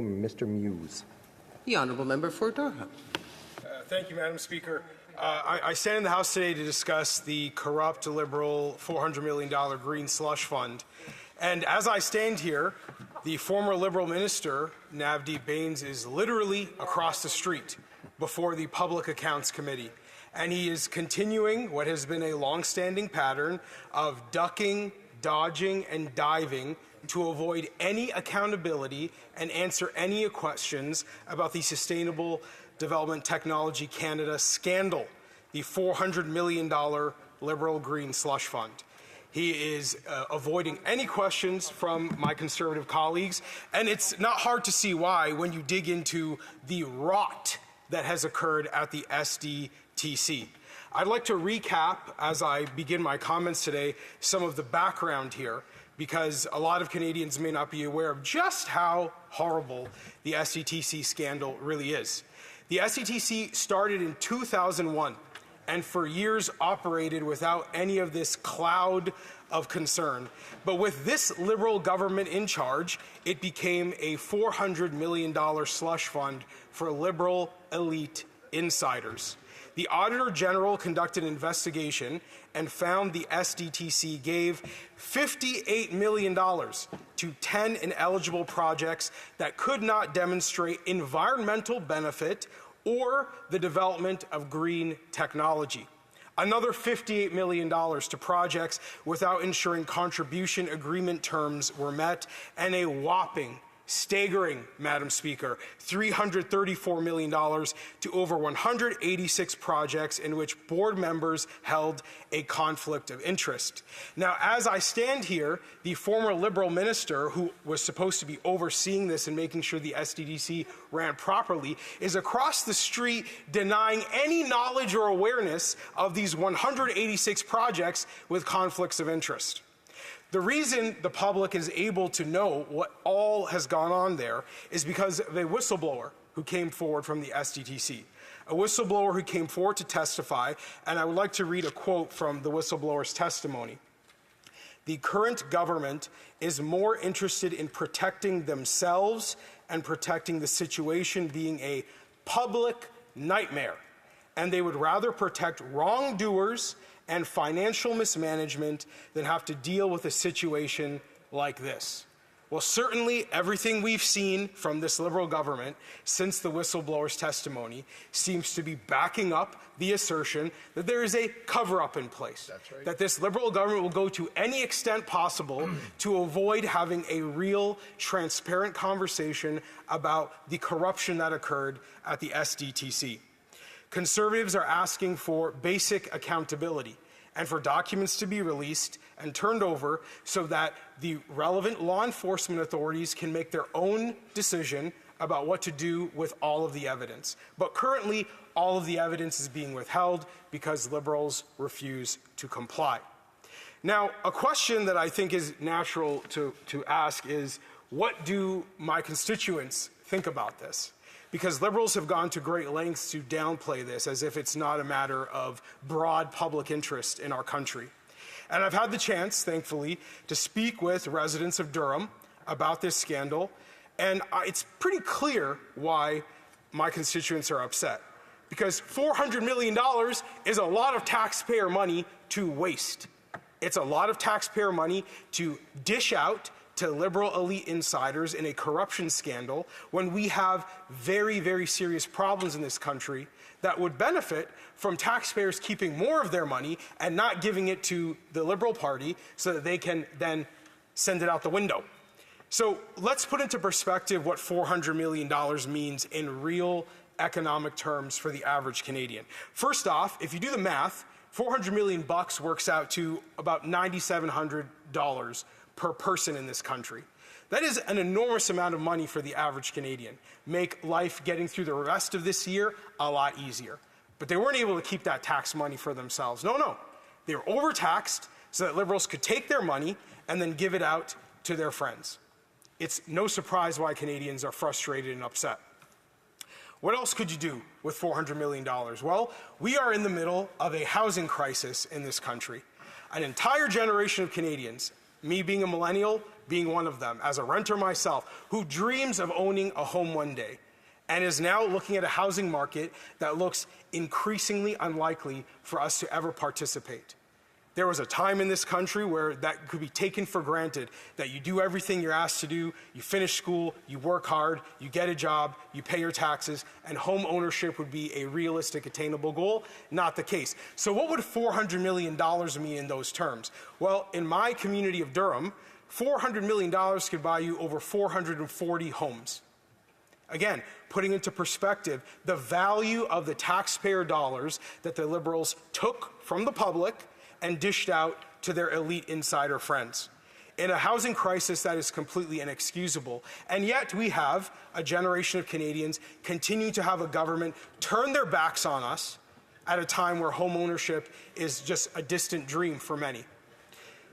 Mr. Muse. The Honourable Member for Durham. Thank you, Madam Speaker. I stand in the House today to discuss the corrupt, Liberal $400 million green slush fund. And as I stand here, the former Liberal minister, Navdeep Bains, is literally across the street before the Public Accounts Committee. And he is continuing what has been a long-standing pattern of ducking, dodging, and diving to avoid any accountability and answer any questions about the Sustainable Development Technology Canada scandal, the $400 million Liberal Green Slush Fund. He is avoiding any questions from my Conservative colleagues, and it's not hard to see why when you dig into the rot that has occurred at the SDTC. I'd like to recap, as I begin my comments today, some of the background here, because a lot of Canadians may not be aware of just how horrible the SDTC scandal really is. The SDTC started in 2001 and for years operated without any of this cloud of concern. But with this Liberal government in charge, it became a $400 million slush fund for Liberal elite insiders. The Auditor General conducted an investigation and found the SDTC gave $58 million to 10 ineligible projects that could not demonstrate environmental benefit or the development of green technology. Another $58 million to projects without ensuring contribution agreement terms were met, and a whopping, staggering, Madam Speaker, $334 million to over 186 projects in which board members held a conflict of interest. Now, as I stand here, the former Liberal minister who was supposed to be overseeing this and making sure the SDTC ran properly is across the street denying any knowledge or awareness of these 186 projects with conflicts of interest. The reason the public is able to know what all has gone on there is because of a whistleblower who came forward from the SDTC, a whistleblower who came forward to testify, and I would like to read a quote from the whistleblower's testimony. The current government is more interested in protecting themselves and protecting the situation being a public nightmare, and they would rather protect wrongdoers and financial mismanagement than have to deal with a situation like this. Well, certainly everything we've seen from this Liberal government since the whistleblower's testimony seems to be backing up the assertion that there is a cover-up in place. That's right. That this Liberal government will go to any extent possible to avoid having a real, transparent conversation about the corruption that occurred at the SDTC. Conservatives are asking for basic accountability and for documents to be released and turned over so that the relevant law enforcement authorities can make their own decision about what to do with all of the evidence. But currently, all of the evidence is being withheld because Liberals refuse to comply. Now, a question that I think is natural to ask is, what do my constituents think about this? Because Liberals have gone to great lengths to downplay this as if it's not a matter of broad public interest in our country. And I've had the chance, thankfully, to speak with residents of Durham about this scandal, and it's pretty clear why my constituents are upset. Because $400 million is a lot of taxpayer money to waste. It's a lot of taxpayer money to dish out to Liberal elite insiders in a corruption scandal when we have very, very serious problems in this country that would benefit from taxpayers keeping more of their money and not giving it to the Liberal Party so that they can then send it out the window. So let's put into perspective what $400 million means in real economic terms for the average Canadian. First off, if you do the math, $400 million works out to about $9,700 per person in this country. That is an enormous amount of money for the average Canadian. Make life getting through the rest of this year a lot easier. But they weren't able to keep that tax money for themselves. No. They were overtaxed so that Liberals could take their money and then give it out to their friends. It's no surprise why Canadians are frustrated and upset. What else could you do with $400 million? Well, we are in the middle of a housing crisis in this country. An entire generation of Canadians, me being a millennial, being one of them, as a renter myself, who dreams of owning a home one day and is now looking at a housing market that looks increasingly unlikely for us to ever participate. There was a time in this country where that could be taken for granted, that you do everything you're asked to do, you finish school, you work hard, you get a job, you pay your taxes, and home ownership would be a realistic, attainable goal. Not the case. So what would $400 million mean in those terms? Well, in my community of Durham, $400 million could buy you over 440 homes. Again, putting into perspective the value of the taxpayer dollars that the Liberals took from the public and dished out to their elite insider friends. In a housing crisis that is completely inexcusable, and yet we have a generation of Canadians continuing to have a government turn their backs on us at a time where home ownership is just a distant dream for many.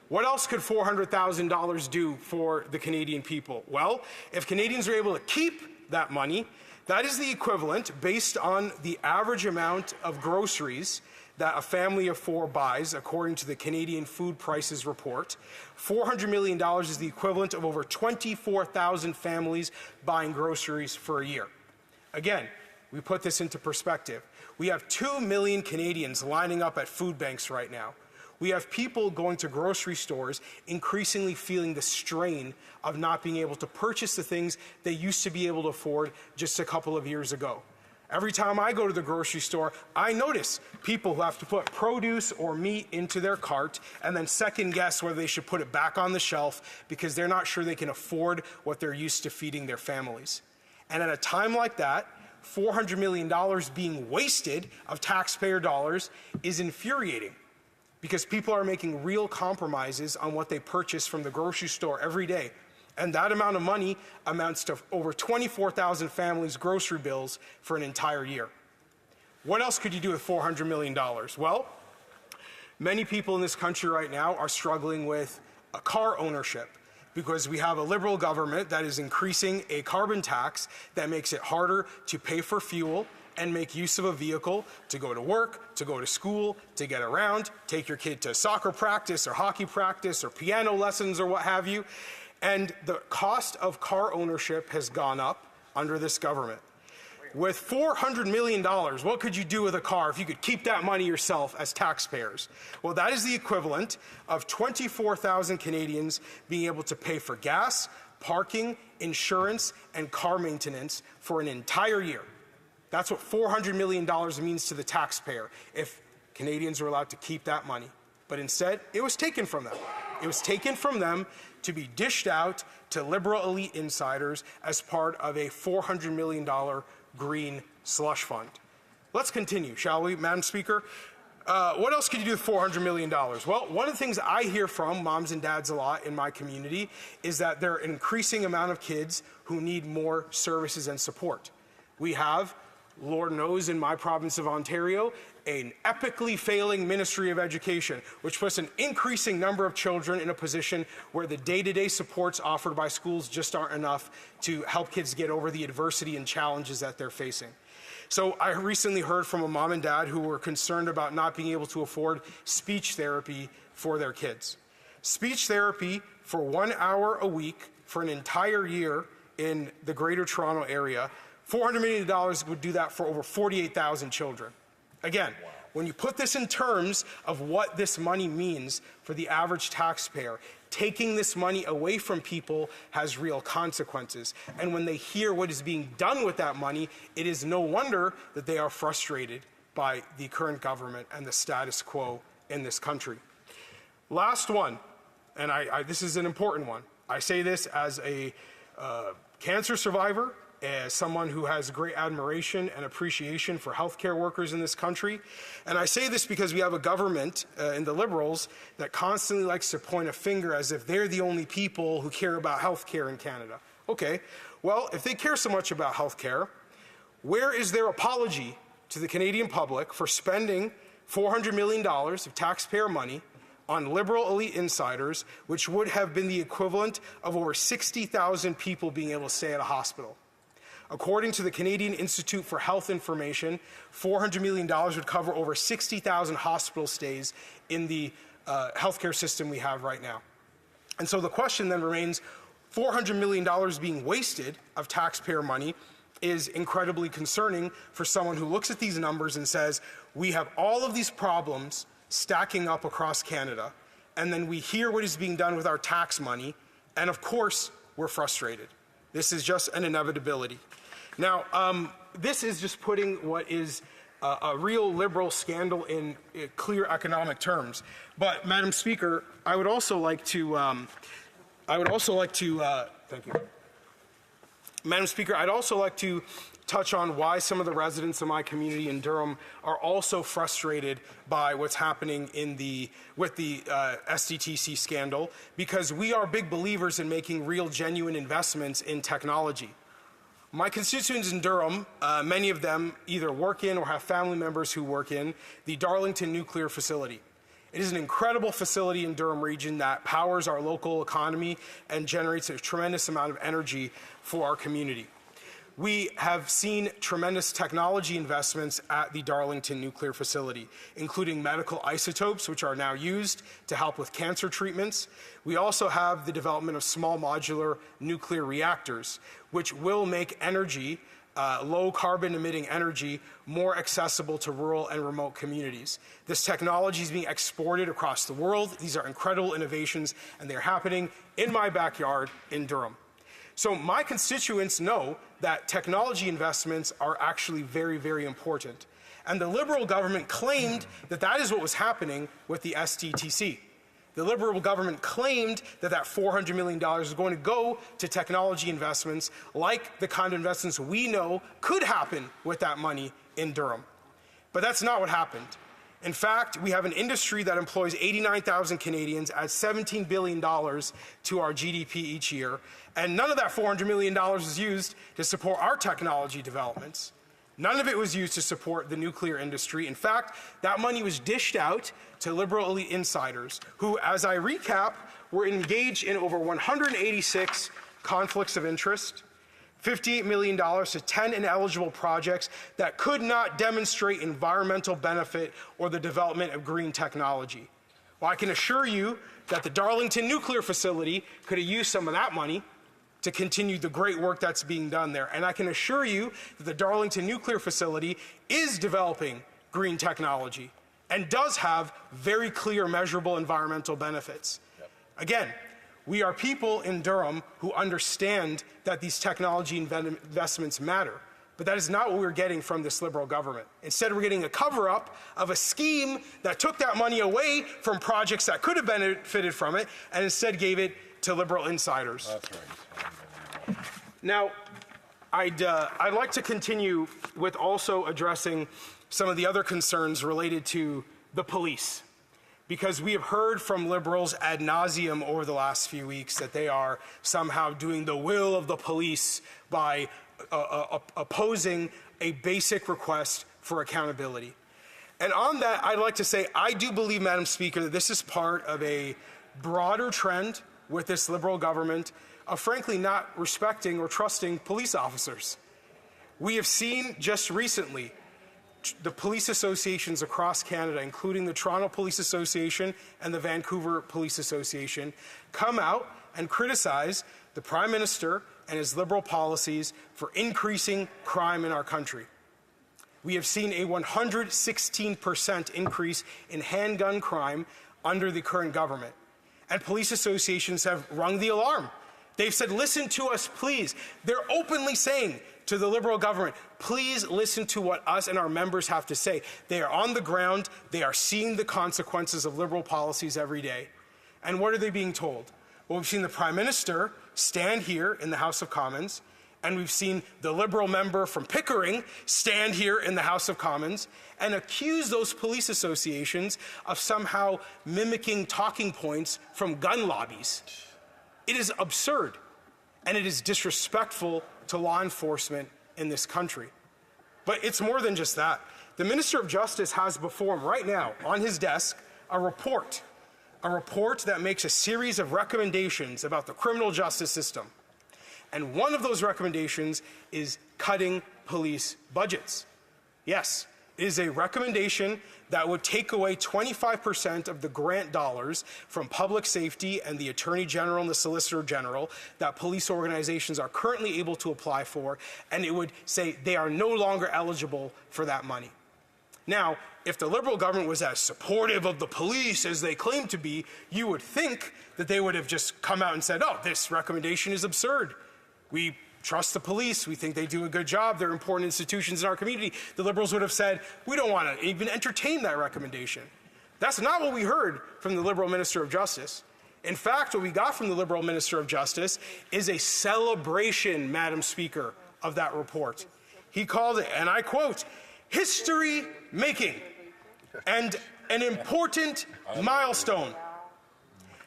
What else could $400,000 do for the Canadian people? Well, if Canadians are able to keep that money, that is the equivalent, based on the average amount of groceries that a family of four buys, according to the Canadian Food Prices Report. $400 million is the equivalent of over 24,000 families buying groceries for a year. Again, we put this into perspective. We have 2 million Canadians lining up at food banks right now. We have people going to grocery stores increasingly feeling the strain of not being able to purchase the things they used to be able to afford just a couple of years ago. Every time I go to the grocery store, I notice people who have to put produce or meat into their cart and then second guess whether they should put it back on the shelf because they're not sure they can afford what they're used to feeding their families. And at a time like that, $400 million being wasted of taxpayer dollars is infuriating, because people are making real compromises on what they purchase from the grocery store every day. And that amount of money amounts to over 24,000 families' grocery bills for an entire year. What else could you do with $400 million? Well, many people in this country right now are struggling with a car ownership, because we have a Liberal government that is increasing a carbon tax that makes it harder to pay for fuel and make use of a vehicle to go to work, to go to school, to get around, take your kid to soccer practice or hockey practice or piano lessons or what have you. And the cost of car ownership has gone up under this government. With $400 million, what could you do with a car if you could keep that money yourself as taxpayers? Well, that is the equivalent of 24,000 Canadians being able to pay for gas, parking, insurance, and car maintenance for an entire year. That's what $400 million means to the taxpayer if Canadians are allowed to keep that money. But instead, it was taken from them. It was taken from them to be dished out to Liberal elite insiders as part of a $400 million green slush fund. Let's continue, shall we, Madam Speaker? What else could you do with $400 million? Well, one of the things I hear from moms and dads a lot in my community is that there are an increasing amount of kids who need more services and support. We have, Lord knows, in my province of Ontario, an epically failing Ministry of Education, which puts an increasing number of children in a position where the day-to-day supports offered by schools just aren't enough to help kids get over the adversity and challenges that they're facing. So I recently heard from a mom and dad who were concerned about not being able to afford speech therapy for their kids. Speech therapy for 1 hour a week for an entire year in the Greater Toronto area, $400 million would do that for over 48,000 children. Again, when you put this in terms of what this money means for the average taxpayer, taking this money away from people has real consequences. And when they hear what is being done with that money, it is no wonder that they are frustrated by the current government and the status quo in this country. Last one, and this is an important one. I say this as a cancer survivor, as someone who has great admiration and appreciation for healthcare workers in this country. And I say this because we have a government in the Liberals that constantly likes to point a finger as if they're the only people who care about healthcare in Canada. Okay, well, if they care so much about healthcare, where is their apology to the Canadian public for spending $400 million of taxpayer money on Liberal elite insiders, which would have been the equivalent of over 60,000 people being able to stay at a hospital? According to the Canadian Institute for Health Information, $400 million would cover over 60,000 hospital stays in the healthcare system we have right now. And so the question then remains, $400 million being wasted of taxpayer money is incredibly concerning for someone who looks at these numbers and says, we have all of these problems stacking up across Canada, and then we hear what is being done with our tax money, and of course, we're frustrated. This is just an inevitability. Now, this is just putting what is a real liberal scandal in clear economic terms. But, Madam Speaker, I would also like to, thank you. Madam Speaker, I'd also like to touch on why some of the residents of my community in Durham are also frustrated by what's happening with the SDTC scandal, because we are big believers in making real, genuine investments in technology. My constituents in Durham, many of them either work in or have family members who work in the Darlington nuclear facility. It is an incredible facility in Durham region that powers our local economy and generates a tremendous amount of energy for our community. We have seen tremendous technology investments at the Darlington nuclear facility, including medical isotopes, which are now used to help with cancer treatments. We also have the development of small modular nuclear reactors, which will make energy, low carbon emitting energy, more accessible to rural and remote communities. This technology is being exported across the world. These are incredible innovations, and they're happening in my backyard in Durham. So my constituents know that technology investments are actually very, very important. And the Liberal government claimed that that is what was happening with the SDTC. The Liberal government claimed that that $400 million is going to go to technology investments, like the kind of investments we know could happen with that money in Durham. But that's not what happened. In fact, we have an industry that employs 89,000 Canadians, adds $17 billion to our GDP each year, and none of that $400 million is used to support our technology developments. None of it was used to support the nuclear industry. In fact, that money was dished out to Liberal elite insiders who, as I recap, were engaged in over 186 conflicts of interest, $58 million to 10 ineligible projects that could not demonstrate environmental benefit or the development of green technology. Well, I can assure you that the Darlington nuclear facility could have used some of that money to continue the great work that's being done there. And I can assure you that the Darlington nuclear facility is developing green technology and does have very clear, measurable environmental benefits. Yep. Again, we are people in Durham who understand that these technology investments matter, but that is not what we're getting from this Liberal government. Instead, we're getting a cover-up of a scheme that took that money away from projects that could have benefited from it and instead gave it to Liberal insiders. That's right. Now, I'd like to continue with also addressing some of the other concerns related to the police, because we have heard from Liberals ad nauseum over the last few weeks that they are somehow doing the will of the police by opposing a basic request for accountability. And on that, I'd like to say, I do believe, Madam Speaker, that this is part of a broader trend with this Liberal government of frankly not respecting or trusting police officers. We have seen just recently the police associations across Canada, including the Toronto Police Association and the Vancouver Police Association, come out and criticize the Prime Minister and his Liberal policies for increasing crime in our country. We have seen a 116% increase in handgun crime under the current government. And police associations have rung the alarm. They've said, listen to us, please. They're openly saying to the Liberal government, please listen to what us and our members have to say. They are on the ground. They are seeing the consequences of Liberal policies every day. And what are they being told? Well, we've seen the Prime Minister stand here in the House of Commons, and we've seen the Liberal member from Pickering stand here in the House of Commons and accuse those police associations of somehow mimicking talking points from gun lobbies. It is absurd, and it is disrespectful to law enforcement in this country. But it's more than just that. The Minister of Justice has before him right now on his desk a report that makes a series of recommendations about the criminal justice system. And one of those recommendations is cutting police budgets. Yes, It is a recommendation that would take away 25% of the grant dollars from public safety and the Attorney General and the Solicitor General that police organizations are currently able to apply for, and it would say they are no longer eligible for that money. Now, if the Liberal government was as supportive of the police as they claim to be, you would think that they would have just come out and said, oh, this recommendation is absurd. We trust the police. We think they do a good job. They're important institutions in our community. The Liberals would have said, we don't want to even entertain that recommendation. That's not what we heard from the Liberal Minister of Justice. In fact, what we got from the Liberal Minister of Justice is a celebration, Madam Speaker, of that report. He called it, and I quote, history-making and an important milestone.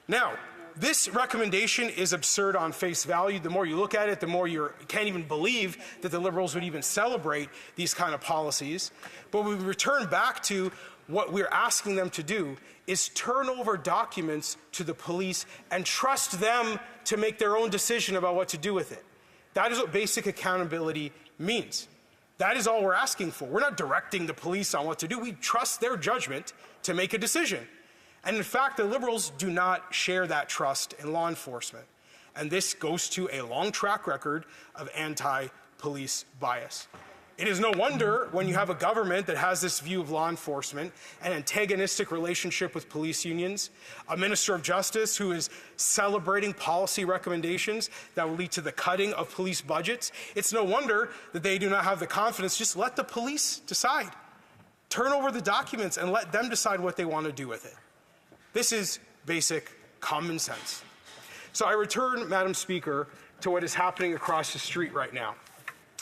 Now, this recommendation is absurd on face value. The more you look at it, the more you can't even believe that the Liberals would even celebrate these kind of policies. But we return back to what we're asking them to do is turn over documents to the police and trust them to make their own decision about what to do with it. That is what basic accountability means. That is all we're asking for. We're not directing the police on what to do. We trust their judgment to make a decision. And in fact, the Liberals do not share that trust in law enforcement. And this goes to a long track record of anti-police bias. It is no wonder when you have a government that has this view of law enforcement, an antagonistic relationship with police unions, a Minister of Justice who is celebrating policy recommendations that will lead to the cutting of police budgets. It's no wonder that they do not have the confidence. Just let the police decide. Turn over the documents and let them decide what they want to do with it. This is basic common sense. So I return, Madam Speaker, to what is happening across the street right now.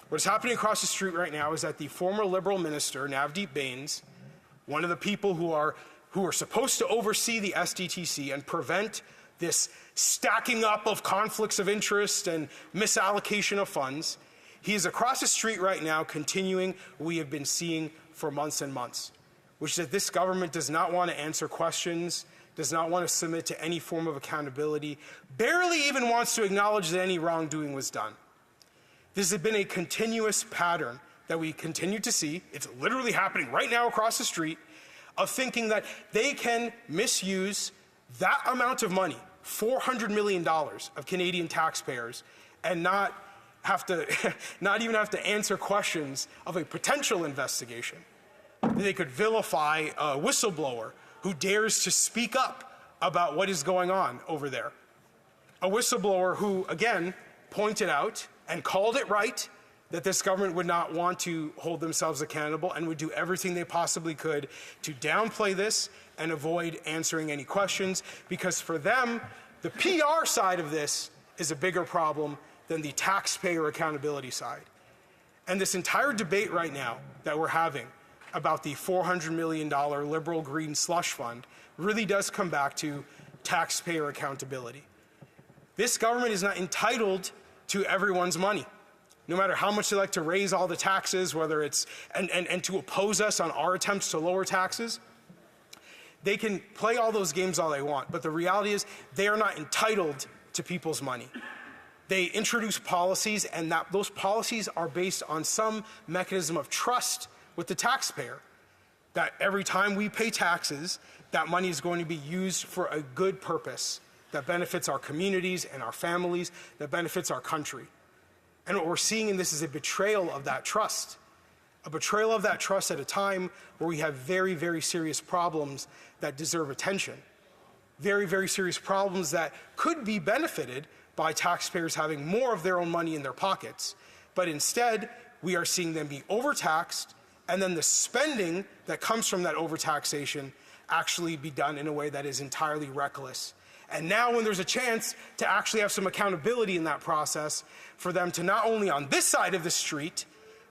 What is happening across the street right now is that the former Liberal minister, Navdeep Bains, one of the people who are supposed to oversee the SDTC and prevent this stacking up of conflicts of interest and misallocation of funds, he is across the street right now continuing what we have been seeing for months and months, which is that this government does not want to answer questions, does not want to submit to any form of accountability, barely even wants to acknowledge that any wrongdoing was done. This has been a continuous pattern that we continue to see. It's literally happening right now across the street, of thinking that they can misuse that amount of money, $400 million of Canadian taxpayers, and not even have to answer questions of a potential investigation. They could vilify a whistleblower who dares to speak up about what is going on over there. A whistleblower who, again, pointed out and called it right that this government would not want to hold themselves accountable and would do everything they possibly could to downplay this and avoid answering any questions, because for them, the PR side of this is a bigger problem than the taxpayer accountability side. And this entire debate right now that we're having about the $400 million Liberal Green slush fund really does come back to taxpayer accountability. This government is not entitled to everyone's money. No matter how much they like to raise all the taxes, whether it's, and to oppose us on our attempts to lower taxes, they can play all those games all they want, but the reality is they are not entitled to people's money. They introduce policies, and those policies are based on some mechanism of trust with the taxpayer, that every time we pay taxes, that money is going to be used for a good purpose that benefits our communities and our families, that benefits our country. And what we're seeing in this is a betrayal of that trust. A betrayal of that trust at a time where we have very, very serious problems that deserve attention. Very, very serious problems that could be benefited by taxpayers having more of their own money in their pockets. But instead, we are seeing them be overtaxed, and then the spending that comes from that overtaxation actually be done in a way that is entirely reckless. And now when there's a chance to actually have some accountability in that process, for them to not only on this side of the street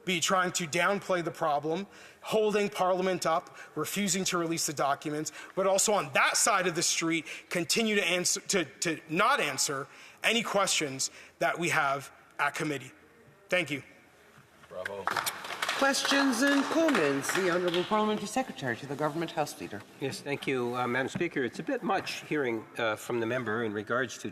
be trying to downplay the problem, holding Parliament up, refusing to release the documents, but also on that side of the street continue to not answer any questions that we have at committee. Thank you. Bravo. Questions and comments. The Honourable Parliamentary Secretary to the Government House Leader. Yes, thank you, Madam Speaker. It's a bit much hearing from the member in regards to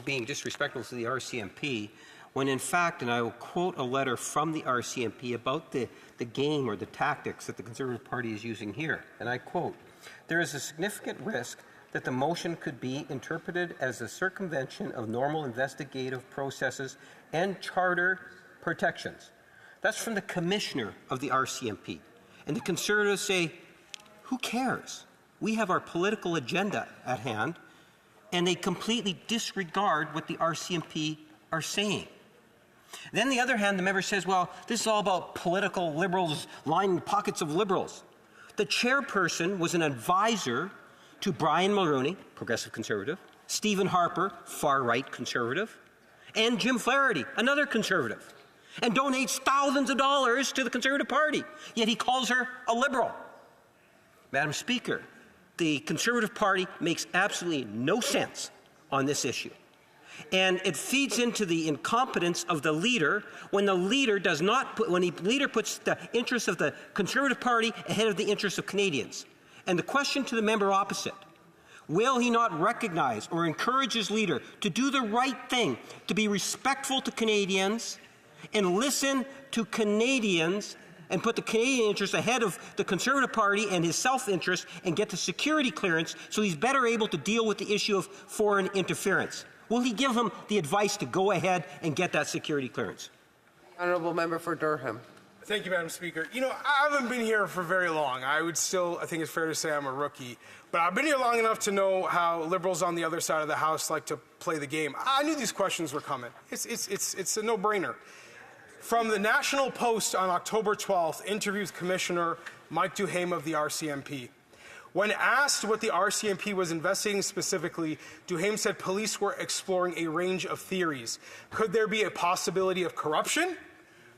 being disrespectful to the RCMP when in fact, and I will quote a letter from the RCMP about the game or the tactics that the Conservative Party is using here, and I quote, "There is a significant risk that the motion could be interpreted as a circumvention of normal investigative processes and charter protections." That's from the commissioner of the RCMP. And the Conservatives say, who cares? We have our political agenda at hand, and they completely disregard what the RCMP are saying. Then, on the other hand, the member says, well, this is all about political liberals lining pockets of liberals. The chairperson was an advisor to Brian Mulroney, progressive conservative, Stephen Harper, far-right conservative, and Jim Flaherty, another conservative, and donates thousands of dollars to the Conservative Party, yet he calls her a liberal. Madam Speaker, the Conservative Party makes absolutely no sense on this issue. And it feeds into the incompetence of the leader when the leader does not put, when the leader puts the interests of the Conservative Party ahead of the interests of Canadians. And the question to the member opposite, will he not recognize or encourage his leader to do the right thing, to be respectful to Canadians and listen to Canadians and put the Canadian interest ahead of the Conservative Party and his self-interest and get the security clearance so he's better able to deal with the issue of foreign interference? Will he give him the advice to go ahead and get that security clearance? Honourable member for Durham. Thank you, Madam Speaker. You know, I haven't been here for very long. I think it's fair to say I'm a rookie. But I've been here long enough to know how liberals on the other side of the House like to play the game. I knew these questions were coming. It's a no-brainer. From the National Post on October 12th, interviews Commissioner Mike Duhaime of the RCMP. When asked what the RCMP was investigating specifically, Duhaime said police were exploring a range of theories. Could there be a possibility of corruption?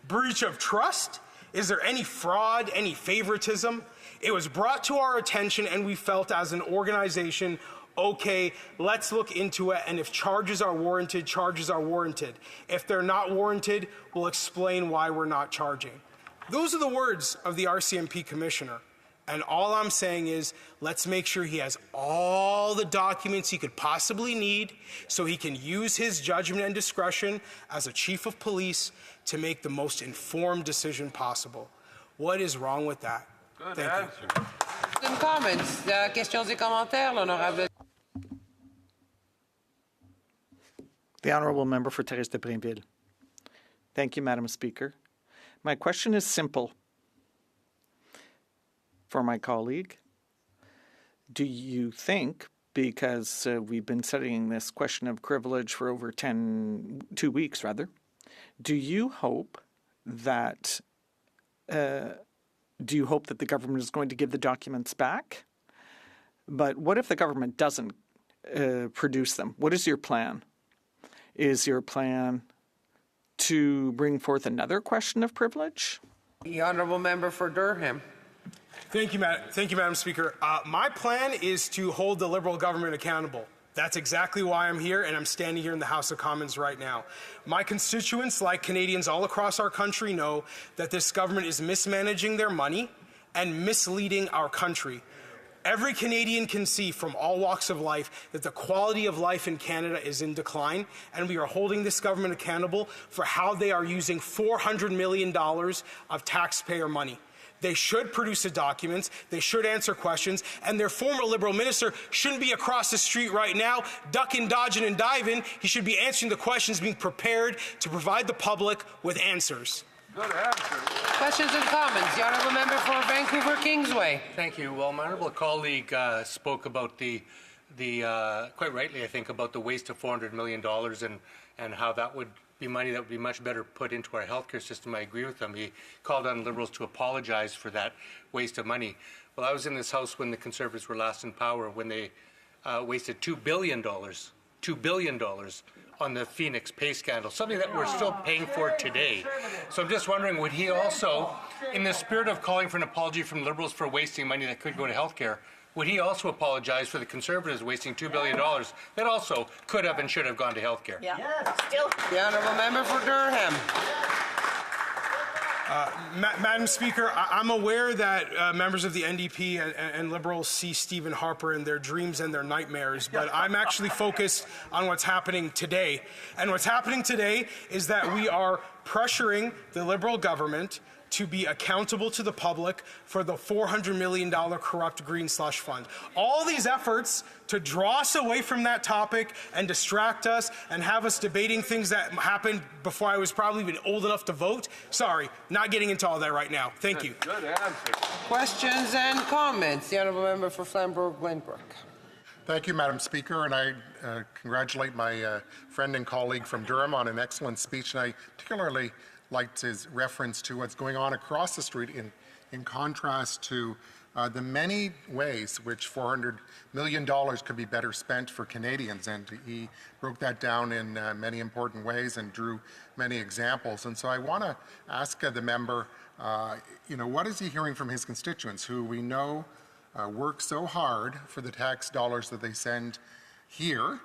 Breach of trust? Is there any fraud, any favoritism? It was brought to our attention and we felt as an organization, okay, let's look into it, and if charges are warranted, charges are warranted. If they're not warranted, we'll explain why we're not charging. Those are the words of the RCMP commissioner. And all I'm saying is, let's make sure he has all the documents he could possibly need so he can use his judgment and discretion as a chief of police to make the most informed decision possible. What is wrong with that? Good Thank answer. you. Some comments. Questions et commentaires, l'honorable. The Honourable Member for Thérèse de Blainville. Thank you, Madam Speaker. My question is simple. For my colleague, do you think, because we've been studying this question of privilege for over 2 weeks, do you hope that the government is going to give the documents back? But what if the government doesn't produce them? What is your plan? Is your plan to bring forth another question of privilege? The honourable member for Durham. Thank you, Madam Speaker. My plan is to hold the Liberal government accountable. That's exactly why I'm here, and I'm standing here in the House of Commons right now. My constituents, like Canadians all across our country, know that this government is mismanaging their money and misleading our country. Every Canadian can see from all walks of life that the quality of life in Canada is in decline, and we are holding this government accountable for how they are using $400 million of taxpayer money. They should produce the documents, they should answer questions, and their former Liberal minister shouldn't be across the street right now, ducking, dodging, and diving. He should be answering the questions, being prepared to provide the public with answers. Good answer. Questions and comments. The honourable member for Vancouver Kingsway. Thank you. Well, my honourable colleague spoke about the quite rightly, I think, about the waste of $400 million and how that would be money that would be much better put into our healthcare system. I agree with him. He called on Liberals to apologize for that waste of money. Well, I was in this House when the Conservatives were last in power, when they wasted $2 billion on the Phoenix pay scandal, something that we're still paying for today. So I'm just wondering, would he also, in the spirit of calling for an apology from Liberals for wasting money that could go to healthcare, would he also apologize for the Conservatives wasting $2 billion that also could have and should have gone to healthcare? Yeah. Still. The honourable member for Durham. Madam Speaker, I'm aware that members of the NDP and Liberals see Stephen Harper in their dreams and their nightmares, but I'm actually focused on what's happening today. And what's happening today is that we are pressuring the Liberal government to be accountable to the public for the $400 million corrupt green slush fund. All these efforts to draw us away from that topic and distract us and have us debating things that happened before I was probably even old enough to vote. Sorry, not getting into all that right now. Thank you. Good answer. Questions and comments? The honourable member for Flamborough-Glenbrook. Thank you, Madam Speaker, and I congratulate my friend and colleague from Durham on an excellent speech, and I particularly liked his reference to what's going on across the street in contrast to the many ways which $400 million could be better spent for Canadians. And he broke that down in many important ways and drew many examples. And so I want to ask the member, what is he hearing from his constituents who we know work so hard for the tax dollars that they send here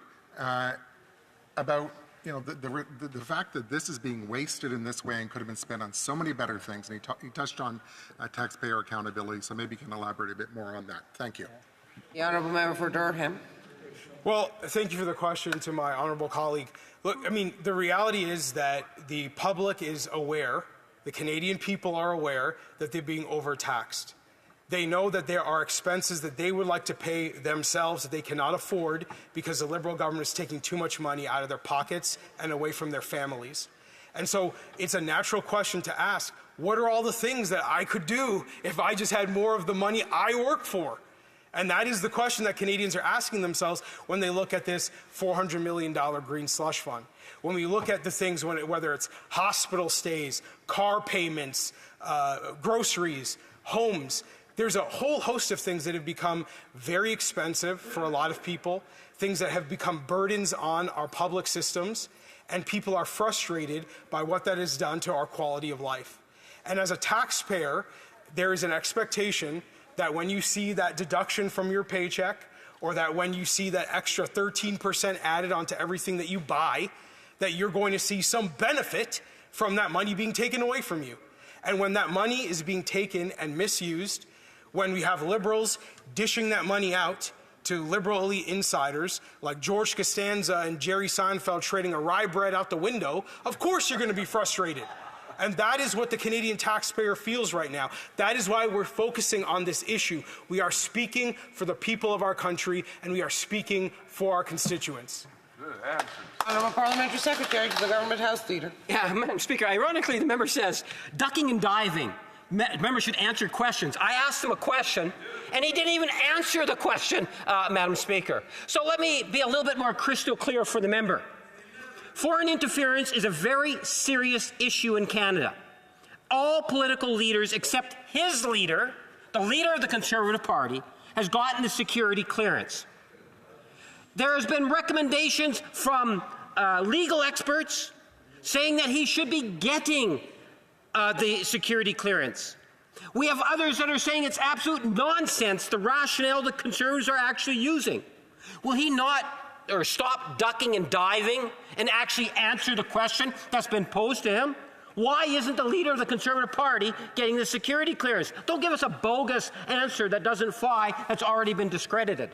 about the fact that this is being wasted in this way and could have been spent on so many better things. And he touched on taxpayer accountability, so maybe you can elaborate a bit more on that. Thank you. The honourable member for Durham. Well, thank you for the question to my honourable colleague. Look, I mean, the reality is that the public is aware, the Canadian people are aware that they're being overtaxed. They know that there are expenses that they would like to pay themselves that they cannot afford because the Liberal government is taking too much money out of their pockets and away from their families. And so it's a natural question to ask, what are all the things that I could do if I just had more of the money I work for? And that is the question that Canadians are asking themselves when they look at this $400 million green slush fund. When we look at the things, whether it's hospital stays, car payments, groceries, homes, there's a whole host of things that have become very expensive for a lot of people, things that have become burdens on our public systems, and people are frustrated by what that has done to our quality of life. And as a taxpayer, there is an expectation that when you see that deduction from your paycheck, or that when you see that extra 13% added onto everything that you buy, that you're going to see some benefit from that money being taken away from you. And when that money is being taken and misused, when we have Liberals dishing that money out to Liberal elite insiders like George Costanza and Jerry Seinfeld trading a rye bread out the window, of course you're going to be frustrated. And that is what the Canadian taxpayer feels right now. That is why we're focusing on this issue. We are speaking for the people of our country, and we are speaking for our constituents. Good answer. Honourable Parliamentary Secretary to the Government House Leader. Yeah, Madam Speaker, ironically, the member says ducking and diving. Members should answer questions. I asked him a question, and he didn't even answer the question, Madam Speaker. So let me be a little bit more crystal clear for the member. Foreign interference is a very serious issue in Canada. All political leaders except his leader, the leader of the Conservative Party, has gotten the security clearance. There has been recommendations from legal experts saying that he should be getting the security clearance. We have others that are saying it's absolute nonsense, the rationale the Conservatives are actually using. Will he not stop ducking and diving and actually answer the question that's been posed to him? Why isn't the leader of the Conservative Party getting the security clearance? Don't give us a bogus answer that doesn't fly, that's already been discredited.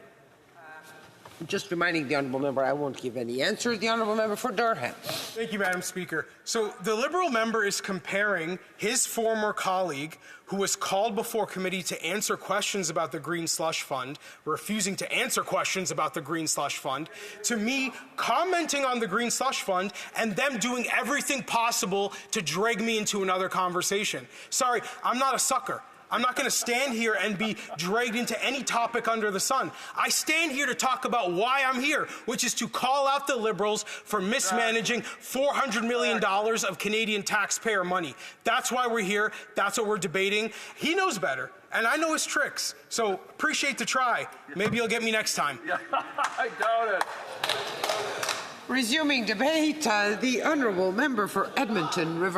Just reminding the honourable member, I won't give any answers. The honourable member for Durham. Thank you, Madam Speaker. So the Liberal member is comparing his former colleague, who was called before committee to answer questions about the Green Slush Fund, refusing to answer questions about the Green Slush Fund, to me commenting on the Green Slush Fund and them doing everything possible to drag me into another conversation. Sorry, I'm not a sucker. I'm not going to stand here and be dragged into any topic under the sun. I stand here to talk about why I'm here, which is to call out the Liberals for mismanaging $400 million of Canadian taxpayer money. That's why we're here. That's what we're debating. He knows better, and I know his tricks. So appreciate the try. Maybe you'll get me next time. Yeah, I doubt it. Resuming debate, the honourable member for Edmonton River.